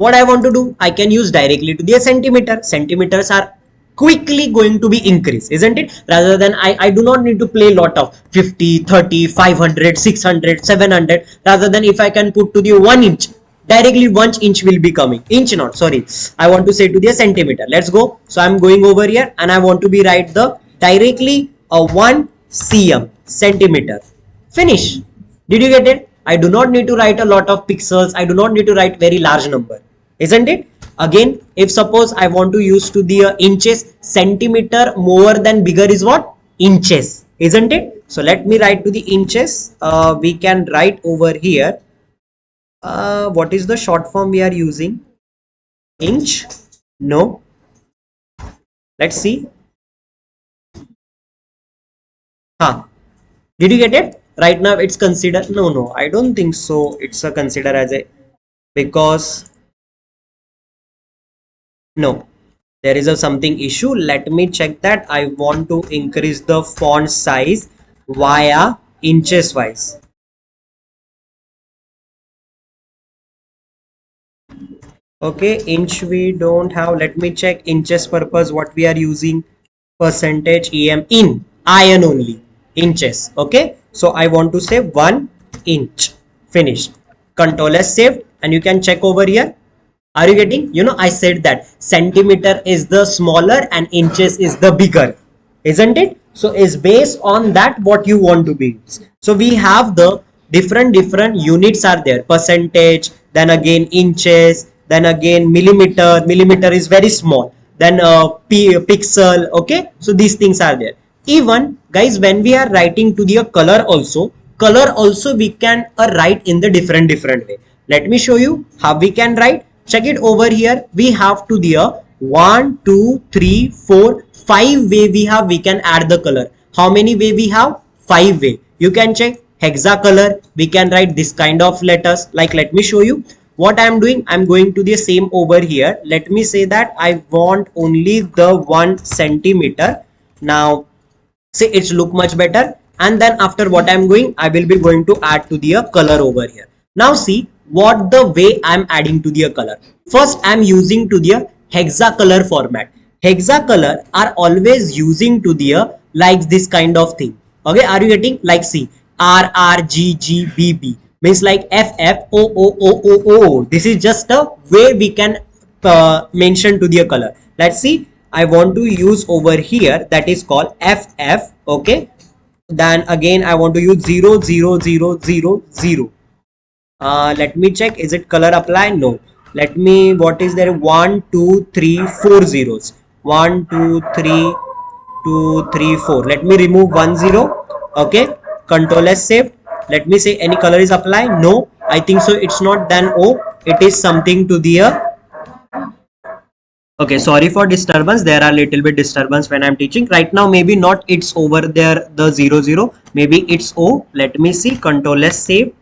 What I want to do, I can use directly to the centimeter. Centimeters are quickly going to be increased, isn't it? Rather than I do not need to play lot of 50, 30, 500, 600, 700. Rather than if I can put to the 1 inch, directly 1 inch will be coming. Inch not, sorry. I want to say to the centimeter. Let's go. So I'm going over here and I want to be write the directly a 1 cm, centimeter. Finish. Did you get it? I do not need to write a lot of pixels. I do not need to write very large number, isn't it? Again, if suppose I want to use to the inches, centimeter more than bigger is what? Inches, isn't it? So let me write to the inches. We can write over here. What is the short form we are using? Inch? No. Let's see. Huh. Did you get it? Right now it's considered. No, I don't think so. It's a consider as a, because no, there is a something issue. Let me check that. I want to increase the font size via inches wise. Okay, inch we don't have. Let me check inches purpose what we are using. Percentage em in iron only inches. Okay, so I want to say 1 inch. Finished. Control S saved, and you can check over here. Are you getting? You know, I said that centimeter is the smaller and inches is the bigger, isn't it? So is based on that what you want to be. So we have the different units are there. Percentage, then again inches, then again millimeter. Millimeter is very small. Then pixel. Okay, so these things are there. Even guys, when we are writing to the color also we can write in the different way. Let me show you how we can write. Check it over here. We have to the 1, 2, 3, 4, 5 way we can add the color. How many way we have? 5 way. You can check hexacolor. We can write this kind of letters. Like let me show you what I am doing. I am going to the same over here. Let me say that I want only the 1 centimeter. Now say it's look much better, and then after what I'm going, I will be going to add to the color over here. Now see what the way I'm adding to the color. First I'm using to the hexacolor format. Hexacolor are always using to the like this kind of thing. Okay, are you getting? Like see RRGGBB means like FFOOOOO. This is just a way we can mention to the color. Let's see. I want to use over here that is called FF. Okay, then again I want to use 00000. Let me check, is it color apply? No. Let me, what is there? 1 2 3 4 zeros. 1 2 3 2 3 4. Let me remove 1 0. Okay, control S saved. Let me say any color is apply. No, I think so it's not. Then oh, it is something to the okay, sorry for disturbance. There are little bit disturbance when I'm teaching right now. Maybe not it's over there the 00. Maybe it's O. Let me see. Control S save.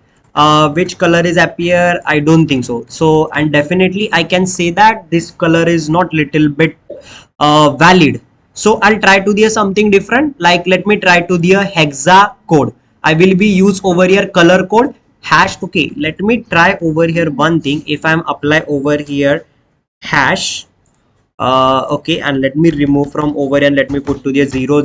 Which color is appear? I don't think so. So and definitely I can say that this color is not little bit valid. So I'll try to do something different. Like let me try to do a hexa code. I will be use over here color code hash. Okay, let me try over here one thing. If I'm apply over here hash. Okay, and let me remove from over and let me put to the 000.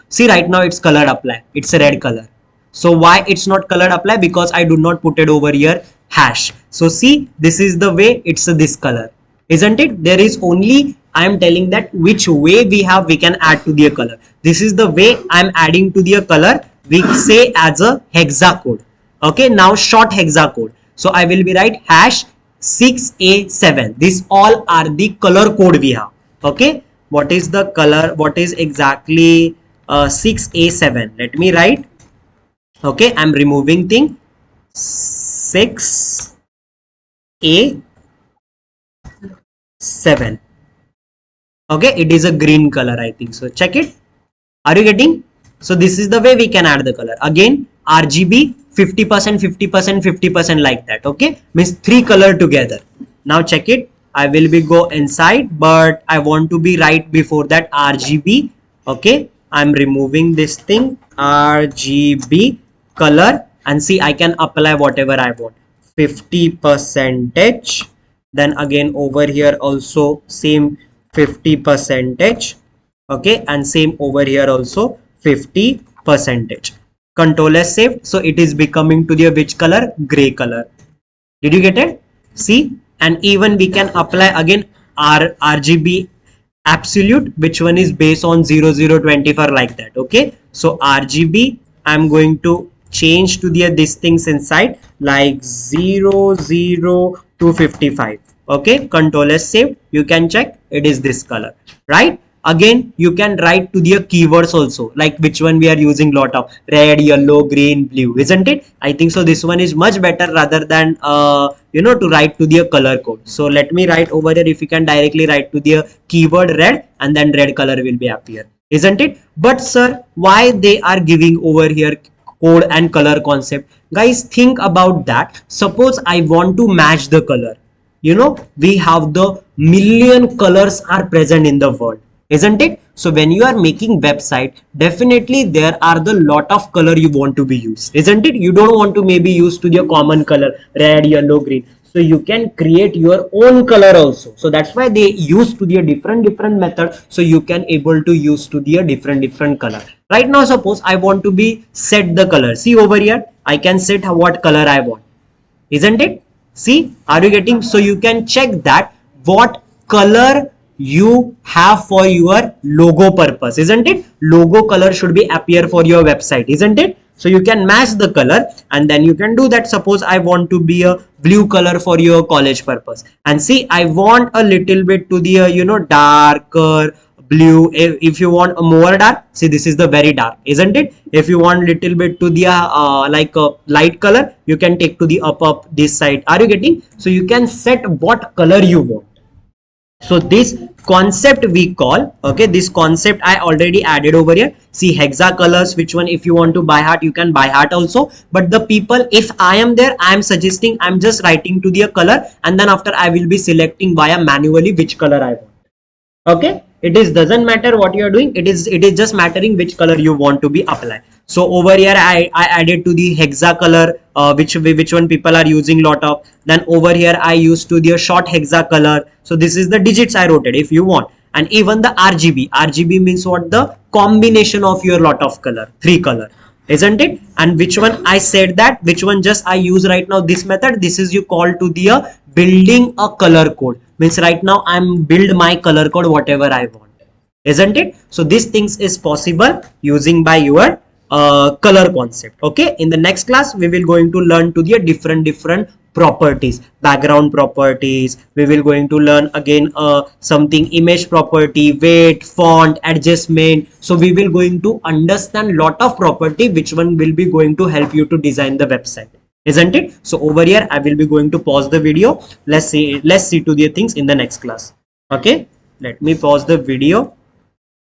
See right now it's colored apply. It's a red color. So why it's not colored apply? Because I do not put it over here hash. So see, this is the way it's this color, isn't it? There is only I am telling that which way we can add to the color. This is the way I am adding to the color. We say as a hexa code. Okay, now short hexa code. So I will be write hash 6A7. These all are the color code we have. Okay, what is the color? What is exactly 6A7? Let me write. Okay, I'm removing thing 6A7. Okay, it is a green color, I think so. Check it. Are you getting? So this is the way we can add the color. Again, RGB 50%, 50%, 50% like that. Okay, means 3 color together. Now check it. I will be go inside, but I want to be right before that RGB. Okay, I'm removing this thing RGB color, and see I can apply whatever I want. 50%, then again over here also same 50 percentage, okay, and same over here also 50 percentage. Control S saved, so it is becoming to the which color? Gray color. Did you get it? See, and even we can apply again RGB absolute, which one is based on 0024 like that. Okay, so RGB I'm going to change to the these things inside like 00255. Okay, control S saved. You can check it is this color, right? Again you can write to the keywords also, like which one we are using lot of red, yellow, green, blue, isn't it? I think so this one is much better rather than to write to the color code. So let me write over here. If you can directly write to the keyword red, and then red color will be appear, isn't it? But sir, why they are giving over here code and color concept? Guys, think about that. Suppose I want to match the color, we have the million colors are present in the world, isn't it? So when you are making website, definitely there are the lot of color you want to be used, isn't it? You don't want to maybe use to the common color red, yellow, green. So you can create your own color also. So that's why they use to the different method, so you can able to use to the different color. Right now suppose I want to be set the color. See over here, I can set what color I want, isn't it? See, are you getting? So you can check that what color you have for your logo purpose, isn't it? Logo color should be appear for your website, isn't it? So you can match the color, and then you can do that. Suppose I want to be a blue color for your college purpose, and see I want a little bit to the darker blue. If you want a more dark, see this is the very dark, isn't it? If you want little bit to the like a light color, you can take to the up this side. Are you getting? So you can set what color you want. So this concept we call, okay, this concept I already added over here. See hexa colors, which one if you want to by heart, you can by heart also. But the people, if I am there, I am suggesting, I'm just writing to the color, and then after I will be selecting via manually which color I want. Okay, it is doesn't matter what you are doing, it is just mattering which color you want to be applied. So over here I added to the hexa color, which one people are using lot of. Then over here I used to the short hexa color. So this is the digits I wrote it if you want. And even the RGB means what? The combination of your lot of color, three color, isn't it? And which one I said that, which one just I use right now this method. This is you call to the building a color code, means right now I'm build my color code whatever I want, isn't it? So these things is possible using by your color concept. Okay, in the next class we will going to learn to the different properties, background properties. We will going to learn again something image property, weight, font, adjustment. So we will going to understand lot of property, which one will be going to help you to design the website, isn't it? So over here I will be going to pause the video. Let's see to the things in the next class. Okay, let me pause the video.